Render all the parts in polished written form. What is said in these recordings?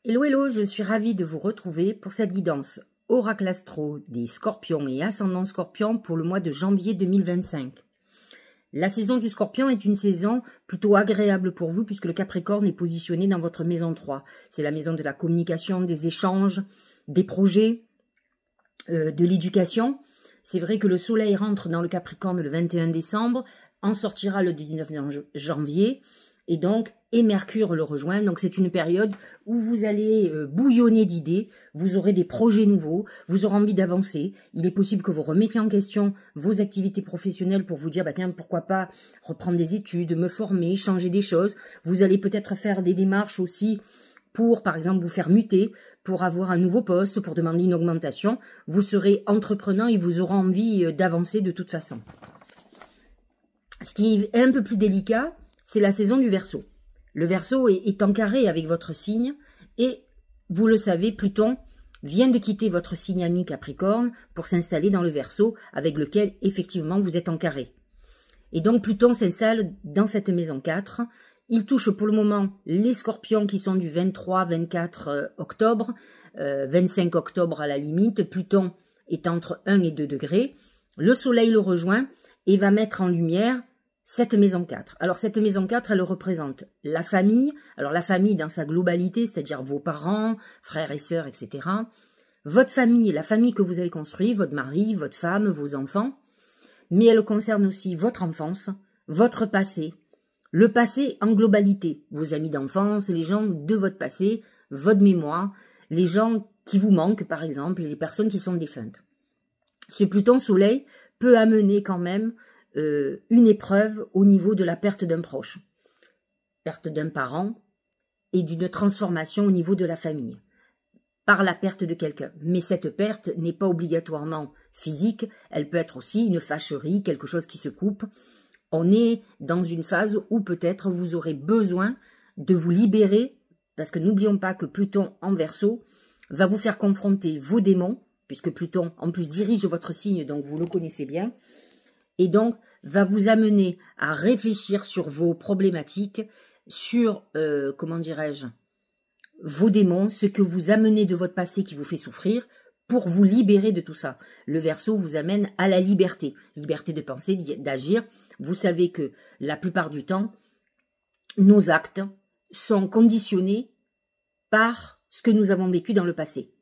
Hello hello, je suis ravie de vous retrouver pour cette guidance Oracle Astro des Scorpions et Ascendant Scorpion pour le mois de janvier 2025. La saison du Scorpion est une saison plutôt agréable pour vous puisque le Capricorne est positionné dans votre maison 3. C'est la maison de la communication, des échanges, des projets, de l'éducation. C'est vrai que le Soleil rentre dans le Capricorne le 21 décembre, en sortira le 19 janvier. Et Mercure le rejoint. Donc c'est une période où vous allez bouillonner d'idées, vous aurez des projets nouveaux, vous aurez envie d'avancer. Il est possible que vous remettiez en question vos activités professionnelles pour vous dire, bah tiens, pourquoi pas reprendre des études, me former, changer des choses. Vous allez peut-être faire des démarches aussi pour, par exemple, vous faire muter, pour avoir un nouveau poste, pour demander une augmentation. Vous serez entreprenant et vous aurez envie d'avancer de toute façon. Ce qui est un peu plus délicat, c'est la saison du Verseau. Le Verseau est en carré avec votre signe et, vous le savez, Pluton vient de quitter votre signe ami Capricorne pour s'installer dans le Verseau avec lequel, effectivement, vous êtes en carré. Et donc, Pluton s'installe dans cette maison 4. Il touche pour le moment les Scorpions qui sont du 23-24 octobre, 25 octobre à la limite. Pluton est entre 1 et 2 degrés. Le Soleil le rejoint et va mettre en lumière cette maison 4. Alors, cette maison 4, elle représente la famille. Alors, la famille dans sa globalité, c'est-à-dire vos parents, frères et sœurs, etc. Votre famille, la famille que vous avez construite, votre mari, votre femme, vos enfants. Mais elle concerne aussi votre enfance, votre passé. Le passé en globalité. Vos amis d'enfance, les gens de votre passé, votre mémoire, les gens qui vous manquent, par exemple, les personnes qui sont défuntes. Ce Pluton-Soleil peut amener quand même une épreuve au niveau de la perte d'un proche, perte d'un parent et d'une transformation au niveau de la famille, par la perte de quelqu'un. Mais cette perte n'est pas obligatoirement physique, elle peut être aussi une fâcherie, quelque chose qui se coupe. On est dans une phase où peut-être vous aurez besoin de vous libérer, parce que n'oublions pas que Pluton en Verseau va vous faire confronter vos démons, puisque Pluton en plus dirige votre signe, donc vous le connaissez bien, et donc va vous amener à réfléchir sur vos problématiques, sur, comment dirais-je, vos démons, ce que vous amenez de votre passé qui vous fait souffrir, pour vous libérer de tout ça. Le Verseau vous amène à la liberté, liberté de penser, d'agir. Vous savez que la plupart du temps, nos actes sont conditionnés par ce que nous avons vécu dans le passé.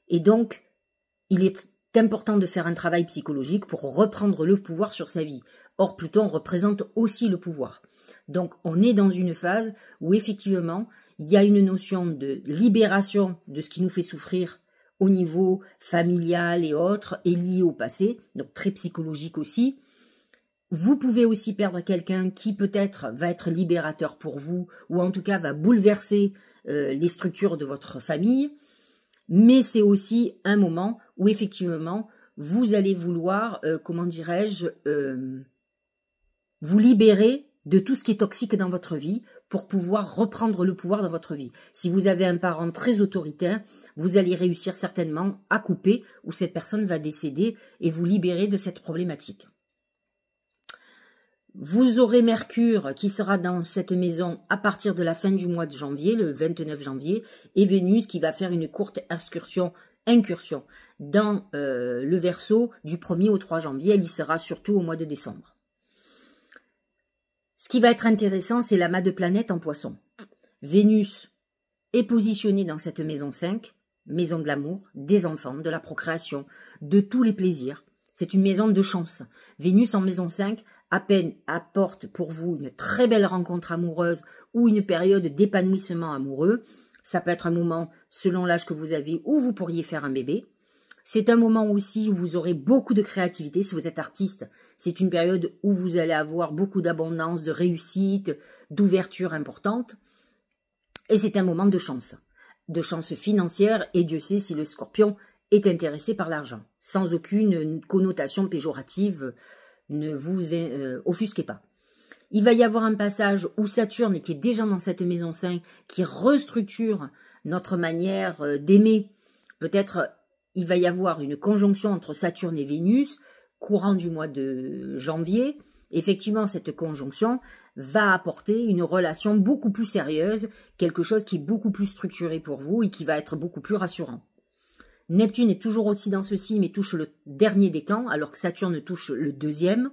Et donc, il est important de faire un travail psychologique pour reprendre le pouvoir sur sa vie. Or, Pluton représente aussi le pouvoir. Donc, on est dans une phase où, effectivement, il y a une notion de libération de ce qui nous fait souffrir au niveau familial et autres, et lié au passé, donc très psychologique aussi. Vous pouvez aussi perdre quelqu'un qui peut-être va être libérateur pour vous, ou en tout cas va bouleverser les structures de votre famille. Mais c'est aussi un moment où effectivement vous allez vouloir, comment dirais-je, vous libérer de tout ce qui est toxique dans votre vie pour pouvoir reprendre le pouvoir dans votre vie. Si vous avez un parent très autoritaire, vous allez réussir certainement à couper ou cette personne va décéder et vous libérer de cette problématique. Vous aurez Mercure qui sera dans cette maison à partir de la fin du mois de janvier, le 29 janvier, et Vénus qui va faire une courte incursion dans le Verseau du 1er au 3 janvier. Elle y sera surtout au mois de décembre. Ce qui va être intéressant, c'est l'amas de planètes en Poisson. Vénus est positionnée dans cette maison 5, maison de l'amour, des enfants, de la procréation, de tous les plaisirs. C'est une maison de chance. Vénus en maison 5 à peine apporte pour vous une très belle rencontre amoureuse ou une période d'épanouissement amoureux. Ça peut être un moment, selon l'âge que vous avez, où vous pourriez faire un bébé. C'est un moment aussi où vous aurez beaucoup de créativité. Si vous êtes artiste, c'est une période où vous allez avoir beaucoup d'abondance, de réussite, d'ouverture importante. Et c'est un moment de chance financière. Et Dieu sait si le Scorpion est intéressé par l'argent, sans aucune connotation péjorative. Ne vous offusquez pas. Il va y avoir un passage où Saturne, qui est déjà dans cette maison 5, qui restructure notre manière d'aimer. Peut-être il va y avoir une conjonction entre Saturne et Vénus, courant du mois de janvier. Effectivement, cette conjonction va apporter une relation beaucoup plus sérieuse, quelque chose qui est beaucoup plus structuré pour vous et qui va être beaucoup plus rassurant. Neptune est toujours aussi dans ce signe, mais touche le dernier décan, alors que Saturne touche le deuxième.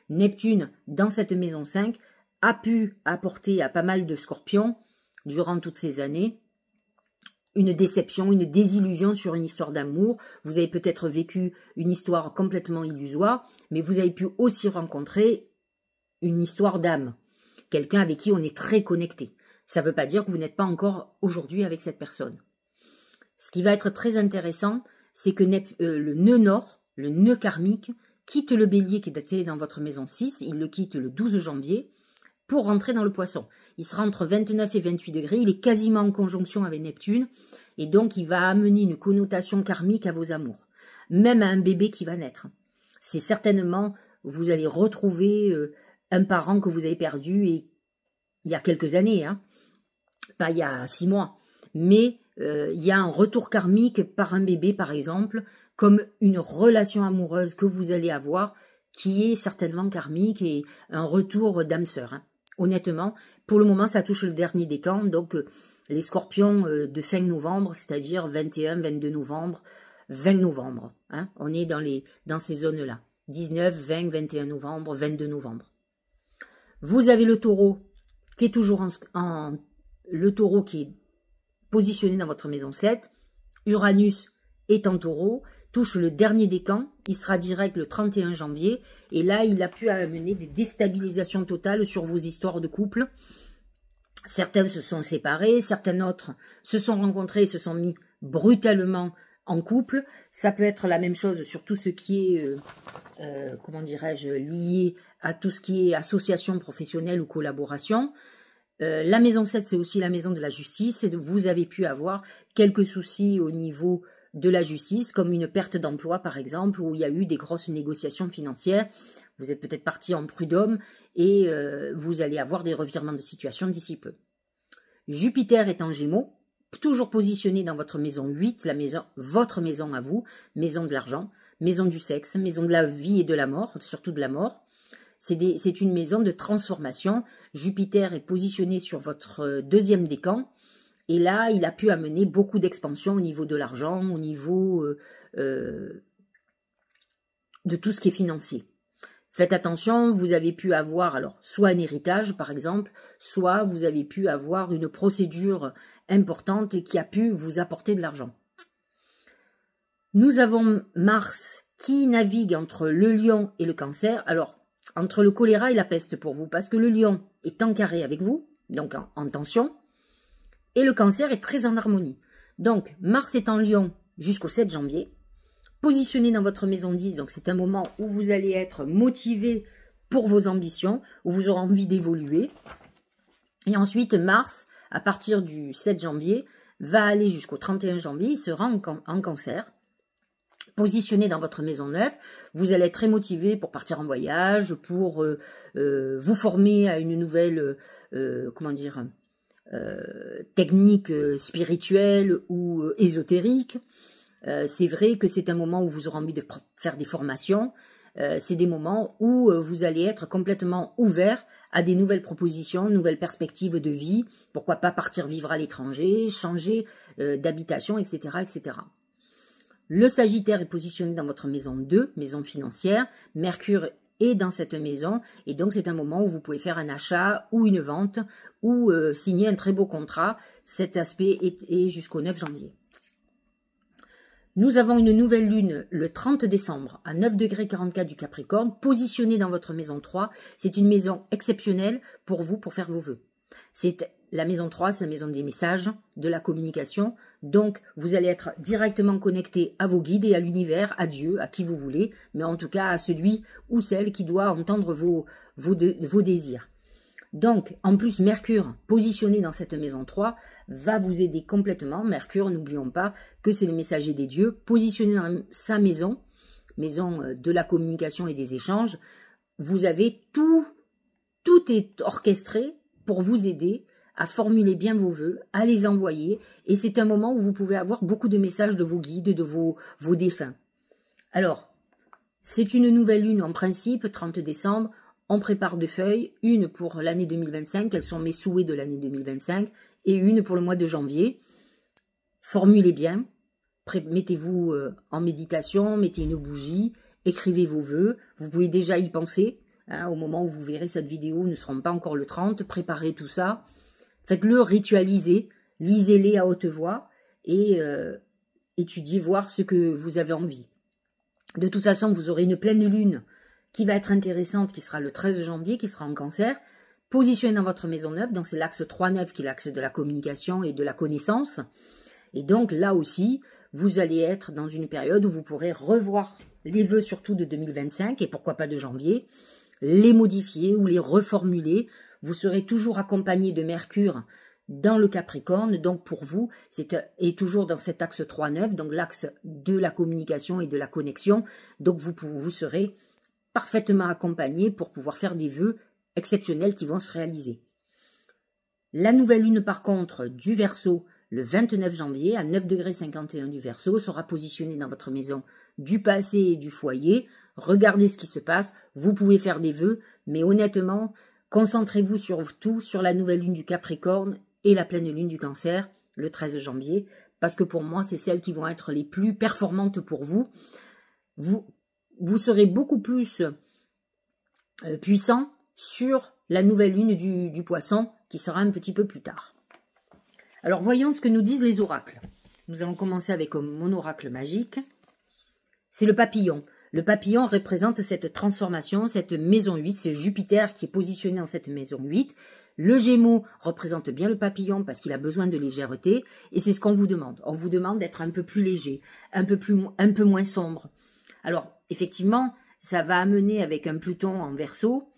Neptune, dans cette maison 5, a pu apporter à pas mal de scorpions, durant toutes ces années, une déception, une désillusion sur une histoire d'amour. Vous avez peut-être vécu une histoire complètement illusoire, mais vous avez pu aussi rencontrer une histoire d'âme, quelqu'un avec qui on est très connecté. Ça ne veut pas dire que vous n'êtes pas encore aujourd'hui avec cette personne. Ce qui va être très intéressant, c'est que le nœud nord, le nœud karmique, quitte le bélier qui est daté dans votre maison 6, il le quitte le 12 janvier, pour rentrer dans le poisson. Il sera entre 29 et 28 degrés, il est quasiment en conjonction avec Neptune, et donc il va amener une connotation karmique à vos amours, même à un bébé qui va naître. C'est certainement, vous allez retrouver un parent que vous avez perdu il y a quelques années, hein, pas il y a 6 mois, mais il y a un retour karmique par un bébé par exemple, comme une relation amoureuse que vous allez avoir, qui est certainement karmique et un retour d'âme sœur, hein. Honnêtement, pour le moment, ça touche le dernier décan, donc les scorpions de fin novembre, c'est-à-dire 21, 22 novembre, 20 novembre. Hein, on est dans ces zones-là. 19, 20, 21 novembre, 22 novembre. Vous avez le taureau qui est toujours le taureau qui est positionné dans votre maison 7. Uranus est en taureau, touche le dernier décan, il sera direct le 31 janvier, et là, il a pu amener des déstabilisations totales sur vos histoires de couple. Certains se sont séparés, certains autres se sont rencontrés et se sont mis brutalement en couple. Ça peut être la même chose sur tout ce qui est, comment dirais-je, lié à tout ce qui est association professionnelle ou collaboration. La maison 7, c'est aussi la maison de la justice, et vous avez pu avoir quelques soucis au niveau de la justice, comme une perte d'emploi par exemple, où il y a eu des grosses négociations financières. Vous êtes peut-être parti en prud'homme et vous allez avoir des revirements de situation d'ici peu. Jupiter est en Gémeaux, toujours positionné dans votre maison 8, votre maison à vous, maison de l'argent, maison du sexe, maison de la vie et de la mort, surtout de la mort. C'est une maison de transformation. Jupiter est positionné sur votre deuxième décan. Et là, il a pu amener beaucoup d'expansion au niveau de l'argent, au niveau de tout ce qui est financier. Faites attention, vous avez pu avoir alors soit un héritage par exemple, soit vous avez pu avoir une procédure importante qui a pu vous apporter de l'argent. Nous avons Mars qui navigue entre le Lion et le Cancer. Alors, entre le choléra et la peste pour vous, parce que le Lion est en carré avec vous, donc en tension, et le Cancer est très en harmonie. Donc, Mars est en Lion jusqu'au 7 janvier, positionné dans votre maison 10, donc c'est un moment où vous allez être motivé pour vos ambitions, où vous aurez envie d'évoluer. Et ensuite, Mars, à partir du 7 janvier, va aller jusqu'au 31 janvier, il sera en Cancer. Positionné dans votre maison 9, vous allez être très motivé pour partir en voyage, pour vous former à une nouvelle, comment dire, technique spirituelle ou ésotérique. C'est vrai que c'est un moment où vous aurez envie de faire des formations. C'est des moments où vous allez être complètement ouvert à des nouvelles propositions, nouvelles perspectives de vie. Pourquoi pas partir vivre à l'étranger, changer d'habitation, etc., etc. Le Sagittaire est positionné dans votre maison 2, maison financière. Mercure est dans cette maison. Et donc, c'est un moment où vous pouvez faire un achat ou une vente ou signer un très beau contrat. Cet aspect est jusqu'au 9 janvier. Nous avons une nouvelle lune le 30 décembre à 9 degrés 44 du Capricorne, positionnée dans votre maison 3. C'est une maison exceptionnelle pour vous, pour faire vos vœux. La maison 3, c'est la maison des messages, de la communication. Donc, vous allez être directement connecté à vos guides et à l'univers, à Dieu, à qui vous voulez, mais en tout cas à celui ou celle qui doit entendre vos désirs. Donc, en plus, Mercure, positionné dans cette maison 3, va vous aider complètement. Mercure, n'oublions pas que c'est le messager des dieux, positionné dans sa maison, maison de la communication et des échanges. Vous avez tout est orchestré pour vous aider à formuler bien vos vœux, à les envoyer. Et c'est un moment où vous pouvez avoir beaucoup de messages de vos guides, de vos défunts. Alors, c'est une nouvelle lune en principe, 30 décembre. on prépare deux feuilles, une pour l'année 2025, quels sont mes souhaits de l'année 2025, et une pour le mois de janvier. Formulez bien, mettez-vous en méditation, mettez une bougie, écrivez vos vœux, vous pouvez déjà y penser, hein, au moment où vous verrez cette vidéo, ne seront pas encore le 30, préparez tout ça, faites-le ritualiser, lisez-les à haute voix, et étudiez, voir ce que vous avez envie. De toute façon, vous aurez une pleine lune qui va être intéressante, qui sera le 13 janvier, qui sera en Cancer, positionnée dans votre maison 9, donc c'est l'axe 3-9 qui est l'axe de la communication et de la connaissance. Et donc là aussi, vous allez être dans une période où vous pourrez revoir les vœux surtout de 2025, et pourquoi pas de janvier, les modifier ou les reformuler. Vous serez toujours accompagné de Mercure dans le Capricorne, donc pour vous, et toujours dans cet axe 3-9, donc l'axe de la communication et de la connexion, donc vous serez parfaitement accompagné pour pouvoir faire des vœux exceptionnels qui vont se réaliser. La nouvelle lune par contre du Verseau, le 29 janvier, à 9,51 du Verseau, sera positionnée dans votre maison du passé et du foyer. Regardez ce qui se passe, vous pouvez faire des vœux, mais honnêtement, concentrez-vous surtout sur la nouvelle lune du Capricorne et la pleine lune du Cancer, le 13 janvier, parce que pour moi, c'est celles qui vont être les plus performantes pour vous. Vous serez beaucoup plus puissant sur la nouvelle lune du Poisson, qui sera un petit peu plus tard. Alors, voyons ce que nous disent les oracles. Nous allons commencer avec mon oracle magique. C'est le papillon. Le papillon représente cette transformation, cette maison 8, c'est Jupiter qui est positionné dans cette maison 8. Le Gémeaux représente bien le papillon parce qu'il a besoin de légèreté et c'est ce qu'on vous demande. On vous demande d'être un peu plus léger, un peu moins sombre. Alors, effectivement, ça va amener avec un Pluton en Verseau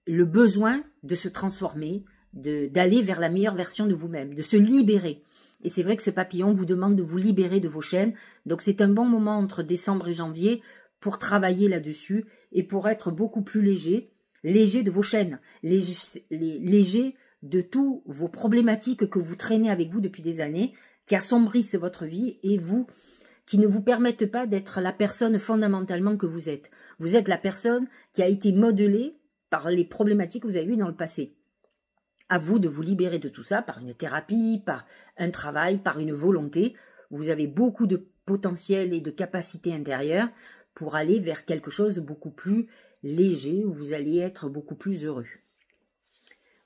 le besoin de se transformer, d'aller vers la meilleure version de vous-même, de se libérer. Et c'est vrai que ce papillon vous demande de vous libérer de vos chaînes. Donc c'est un bon moment entre décembre et janvier pour travailler là-dessus et pour être beaucoup plus léger de vos chaînes, léger de tous vos problématiques que vous traînez avec vous depuis des années, qui assombrissent votre vie et qui ne vous permettent pas d'être la personne fondamentalement que vous êtes. Vous êtes la personne qui a été modelée par les problématiques que vous avez eues dans le passé. À vous de vous libérer de tout ça par une thérapie, par un travail, par une volonté. Vous avez beaucoup de potentiel et de capacité intérieure pour aller vers quelque chose de beaucoup plus léger, où vous allez être beaucoup plus heureux.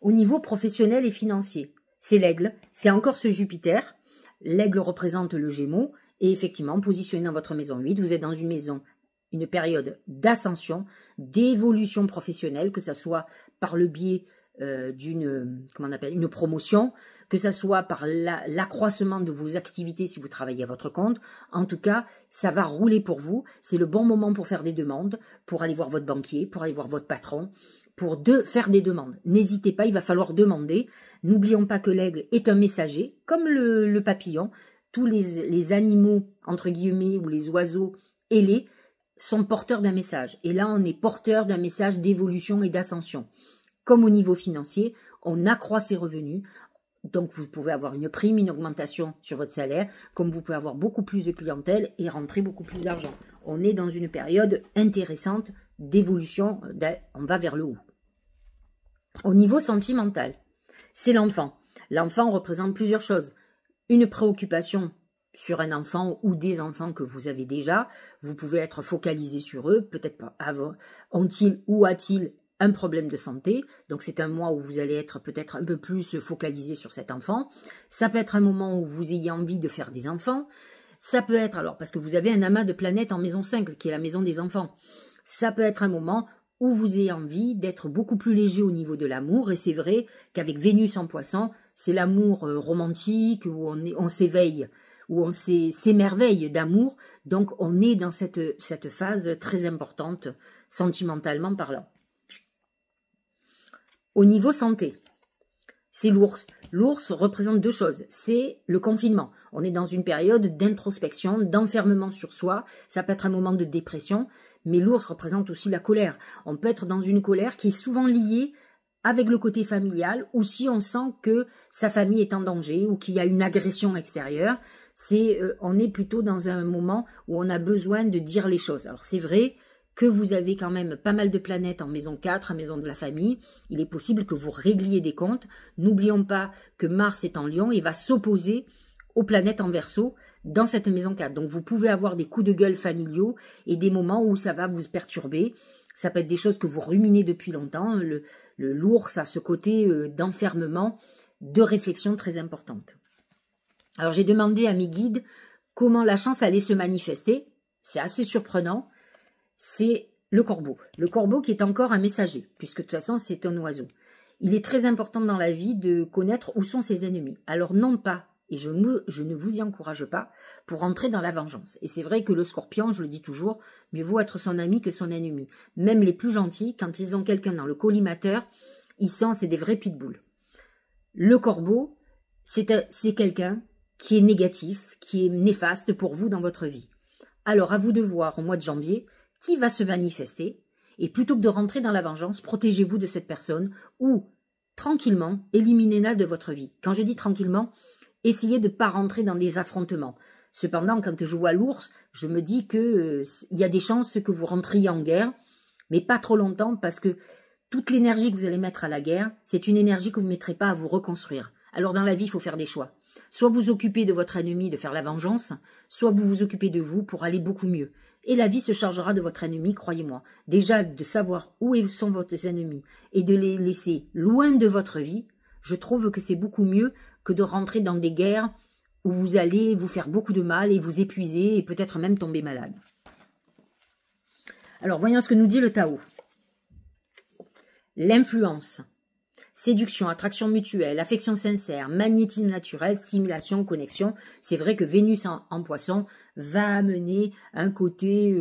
Au niveau professionnel et financier, c'est l'aigle, c'est encore ce Jupiter. L'aigle représente le Gémeaux et effectivement, positionné dans votre maison 8, vous êtes dans une maison, une période d'ascension, d'évolution professionnelle, que ce soit par le biais une promotion, que ça soit par l'accroissement de vos activités si vous travaillez à votre compte. En tout cas, ça va rouler pour vous. C'est le bon moment pour faire des demandes, pour aller voir votre banquier, pour aller voir votre patron, pour faire des demandes. N'hésitez pas, il va falloir demander. N'oublions pas que l'aigle est un messager, comme le papillon. Tous les animaux, entre guillemets, ou les oiseaux ailés, sont porteurs d'un message. Et là, on est porteur d'un message d'évolution et d'ascension. Comme au niveau financier, on accroît ses revenus, donc vous pouvez avoir une prime, une augmentation sur votre salaire, comme vous pouvez avoir beaucoup plus de clientèle et rentrer beaucoup plus d'argent. On est dans une période intéressante d'évolution, on va vers le haut. Au niveau sentimental, c'est l'enfant. L'enfant représente plusieurs choses. Une préoccupation sur un enfant ou des enfants que vous avez déjà, vous pouvez être focalisé sur eux, peut-être pas ont-ils ou a-t-il un problème de santé, donc c'est un mois où vous allez être peut-être un peu plus focalisé sur cet enfant. Ça peut être un moment où vous ayez envie de faire des enfants. Ça peut être, alors parce que vous avez un amas de planètes en maison 5, qui est la maison des enfants. Ça peut être un moment où vous ayez envie d'être beaucoup plus léger au niveau de l'amour, et c'est vrai qu'avec Vénus en Poisson, c'est l'amour romantique, où on s'éveille, où on s'émerveille d'amour, donc on est dans cette phase très importante, sentimentalement parlant. Au niveau santé, c'est l'ours. L'ours représente deux choses. C'est le confinement. On est dans une période d'introspection, d'enfermement sur soi. Ça peut être un moment de dépression, mais l'ours représente aussi la colère. On peut être dans une colère qui est souvent liée avec le côté familial, ou si on sent que sa famille est en danger ou qu'il y a une agression extérieure. On est plutôt dans un moment où on a besoin de dire les choses. Alors c'est vrai que vous avez quand même pas mal de planètes en maison 4, en maison de la famille, il est possible que vous régliez des comptes. N'oublions pas que Mars est en Lion et va s'opposer aux planètes en Verseau dans cette maison 4. Donc vous pouvez avoir des coups de gueule familiaux et des moments où ça va vous perturber. Ça peut être des choses que vous ruminez depuis longtemps. Le l'ours a ce côté d'enfermement, de réflexion très importante. Alors j'ai demandé à mes guides comment la chance allait se manifester. C'est assez surprenant. C'est le corbeau. Le corbeau qui est encore un messager, puisque de toute façon c'est un oiseau. Il est très important dans la vie de connaître où sont ses ennemis. Alors non pas, et je ne vous y encourage pas, pour rentrer dans la vengeance. Et c'est vrai que le scorpion, je le dis toujours, mieux vaut être son ami que son ennemi. Même les plus gentils, quand ils ont quelqu'un dans le collimateur, c'est des vrais pitbulls. Le corbeau, c'est quelqu'un qui est négatif, qui est néfaste pour vous dans votre vie. Alors à vous de voir au mois de janvier qui va se manifester, et plutôt que de rentrer dans la vengeance, protégez-vous de cette personne ou, tranquillement, éliminez-la de votre vie. Quand je dis tranquillement, essayez de ne pas rentrer dans des affrontements. Cependant, quand je vois l'ours, je me dis que il y a des chances que vous rentriez en guerre, mais pas trop longtemps, parce que toute l'énergie que vous allez mettre à la guerre, c'est une énergie que vous ne mettrez pas à vous reconstruire. Alors dans la vie, il faut faire des choix. Soit vous occupez de votre ennemi de faire la vengeance, soit vous vous occupez de vous pour aller beaucoup mieux. Et la vie se chargera de votre ennemi, croyez-moi. Déjà, de savoir où sont vos ennemis et de les laisser loin de votre vie, je trouve que c'est beaucoup mieux que de rentrer dans des guerres où vous allez vous faire beaucoup de mal et vous épuiser et peut-être même tomber malade. Alors, voyons ce que nous dit le Tao. L'influence. Séduction, attraction mutuelle, affection sincère, magnétisme naturel, stimulation, connexion. C'est vrai que Vénus en poisson va amener un côté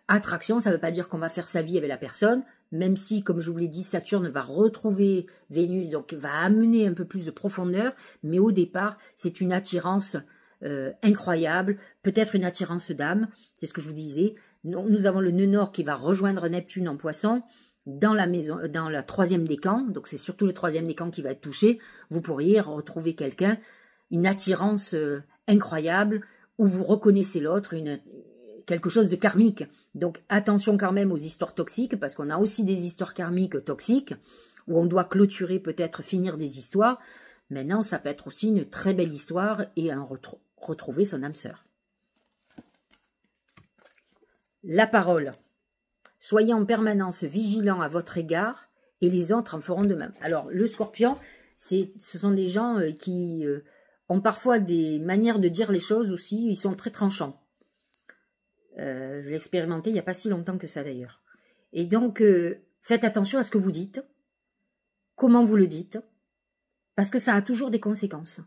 attraction. Ça ne veut pas dire qu'on va faire sa vie avec la personne, même si, comme je vous l'ai dit, Saturne va retrouver Vénus, donc va amener un peu plus de profondeur. Mais au départ, c'est une attirance incroyable, peut-être une attirance d'âme, c'est ce que je vous disais. Nous avons le nœud nord qui va rejoindre Neptune en poisson, dans la troisième décan, donc c'est surtout le troisième décan qui va être touché, vous pourriez retrouver quelqu'un, une attirance incroyable, où vous reconnaissez l'autre, quelque chose de karmique. Donc attention quand même aux histoires toxiques, parce qu'on a aussi des histoires karmiques toxiques, où on doit clôturer, peut-être finir des histoires. Maintenant, ça peut être aussi une très belle histoire, et retrouver son âme sœur. La parole. Soyez en permanence vigilants à votre égard et les autres en feront de même. Alors, le scorpion, ce sont des gens qui ont parfois des manières de dire les choses aussi, ils sont très tranchants. Je l'ai expérimenté il n'y a pas si longtemps que ça d'ailleurs. Et donc, faites attention à ce que vous dites, comment vous le dites, parce que ça a toujours des conséquences.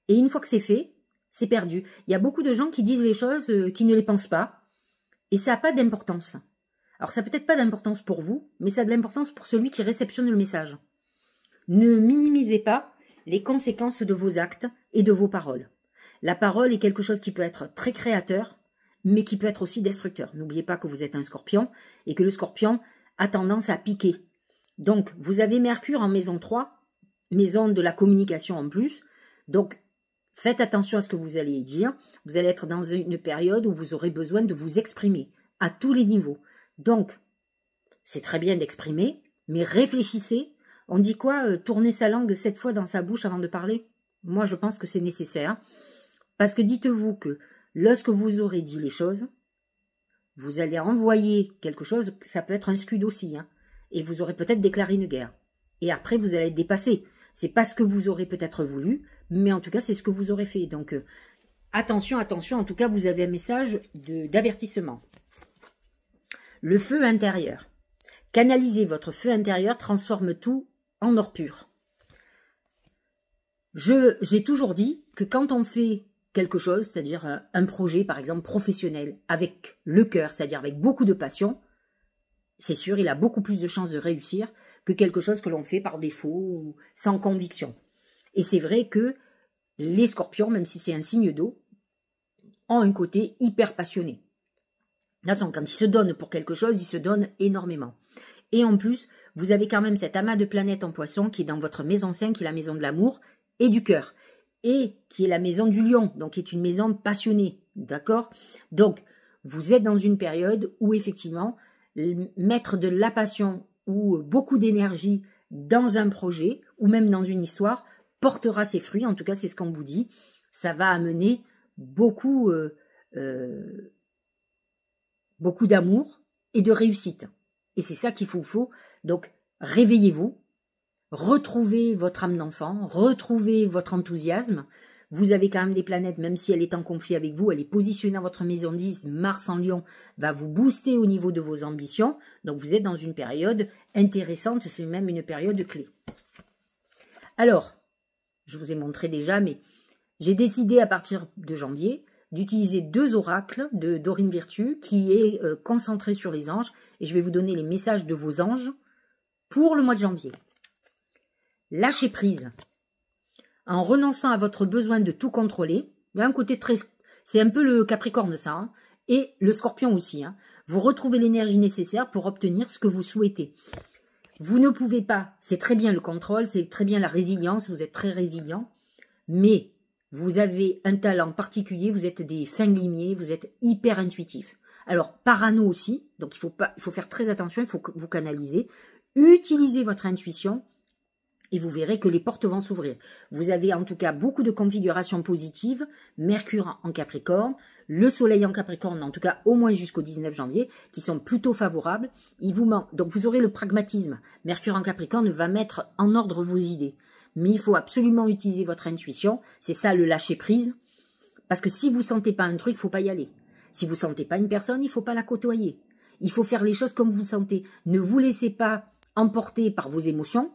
Et une fois que c'est fait, c'est perdu. Il y a beaucoup de gens qui disent les choses qui ne les pensent pas, et ça n'a pas d'importance. Alors, ça n'a peut-être pas d'importance pour vous, mais ça a de l'importance pour celui qui réceptionne le message. Ne minimisez pas les conséquences de vos actes et de vos paroles. La parole est quelque chose qui peut être très créateur, mais qui peut être aussi destructeur. N'oubliez pas que vous êtes un scorpion et que le scorpion a tendance à piquer. Donc, vous avez Mercure en maison 3, maison de la communication en plus. Donc, faites attention à ce que vous allez dire. Vous allez être dans une période où vous aurez besoin de vous exprimer à tous les niveaux. Donc, c'est très bien d'exprimer, mais réfléchissez. On dit quoi, tourner sa langue 7 fois dans sa bouche avant de parler? Moi, je pense que c'est nécessaire. Parce que dites-vous que lorsque vous aurez dit les choses, vous allez envoyer quelque chose, ça peut être un scud aussi, hein, et vous aurez peut-être déclaré une guerre. Et après, vous allez être dépassé. C'est pas ce que vous aurez peut-être voulu, mais en tout cas, c'est ce que vous aurez fait. Donc, attention, attention, en tout cas, vous avez un message d'avertissement. Le feu intérieur. Canalisez votre feu intérieur, transforme tout en or pur. J'ai toujours dit que quand on fait quelque chose, c'est-à-dire un projet, par exemple, professionnel, avec le cœur, c'est-à-dire avec beaucoup de passion, c'est sûr, il a beaucoup plus de chances de réussir que quelque chose que l'on fait par défaut ou sans conviction. Et c'est vrai que les scorpions, même si c'est un signe d'eau, ont un côté hyper passionné. De toute façon, quand ils se donnent pour quelque chose, ils se donnent énormément. Et en plus, vous avez quand même cet amas de planètes en poisson qui est dans votre maison 5, qui est la maison de l'amour et du cœur. Et qui est la maison du lion, donc qui est une maison passionnée. D'accord? Donc, vous êtes dans une période où effectivement, mettre de la passion ou beaucoup d'énergie dans un projet ou même dans une histoire portera ses fruits. En tout cas, c'est ce qu'on vous dit. Ça va amener beaucoup d'amour et de réussite. Et c'est ça qu'il vous faut. Donc, réveillez-vous, retrouvez votre âme d'enfant, retrouvez votre enthousiasme. Vous avez quand même des planètes, même si elle est en conflit avec vous, elle est positionnée dans votre maison 10, Mars en Lion va vous booster au niveau de vos ambitions. Donc, vous êtes dans une période intéressante, c'est même une période clé. Alors, je vous ai montré déjà, mais j'ai décidé à partir de janvier d'utiliser 2 oracles de Dorine Virtue qui est concentré sur les anges. Et je vais vous donner les messages de vos anges pour le mois de janvier. Lâchez prise. En renonçant à votre besoin de tout contrôler, il y a un côté très... C'est un peu le Capricorne ça, hein, et le Scorpion aussi. Hein. Vous retrouvez l'énergie nécessaire pour obtenir ce que vous souhaitez. Vous ne pouvez pas, c'est très bien le contrôle, c'est très bien la résilience, vous êtes très résilient, mais vous avez un talent particulier, vous êtes des fins limiers, vous êtes hyper intuitif. Alors, parano aussi, donc il faut faire très attention, il faut que vous canalisez. Utilisez votre intuition et vous verrez que les portes vont s'ouvrir. Vous avez en tout cas beaucoup de configurations positives, Mercure en Capricorne, le Soleil en Capricorne, en tout cas au moins jusqu'au 19 janvier, qui sont plutôt favorables. Donc vous aurez le pragmatisme. Mercure en Capricorne va mettre en ordre vos idées. Mais il faut absolument utiliser votre intuition, c'est ça le lâcher prise. Parce que si vous ne sentez pas un truc, il ne faut pas y aller. Si vous ne sentez pas une personne, il ne faut pas la côtoyer. Il faut faire les choses comme vous sentez. Ne vous laissez pas emporter par vos émotions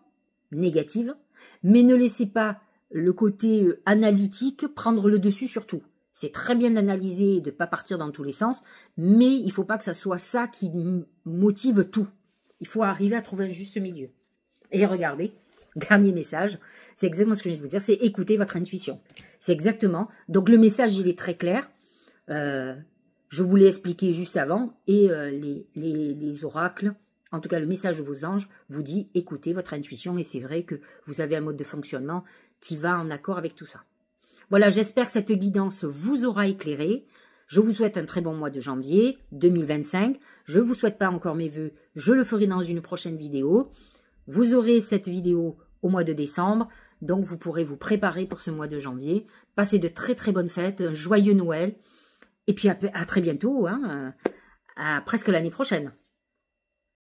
négatives, mais ne laissez pas le côté analytique prendre le dessus sur tout. C'est très bien d'analyser et de ne pas partir dans tous les sens, mais il ne faut pas que ça soit ça qui motive tout. Il faut arriver à trouver un juste milieu. Et regardez, dernier message, c'est exactement ce que je viens de vous dire, c'est écouter votre intuition. C'est exactement, donc le message il est très clair, je vous l'ai expliqué juste avant, et les oracles, en tout cas le message de vos anges, vous dit écoutez votre intuition, et c'est vrai que vous avez un mode de fonctionnement qui va en accord avec tout ça. Voilà, j'espère que cette guidance vous aura éclairé. Je vous souhaite un très bon mois de janvier 2025. Je ne vous souhaite pas encore mes vœux, je le ferai dans une prochaine vidéo. Vous aurez cette vidéo au mois de décembre, donc vous pourrez vous préparer pour ce mois de janvier. Passez de très très bonnes fêtes, un joyeux Noël, et puis à très bientôt, hein, à presque l'année prochaine.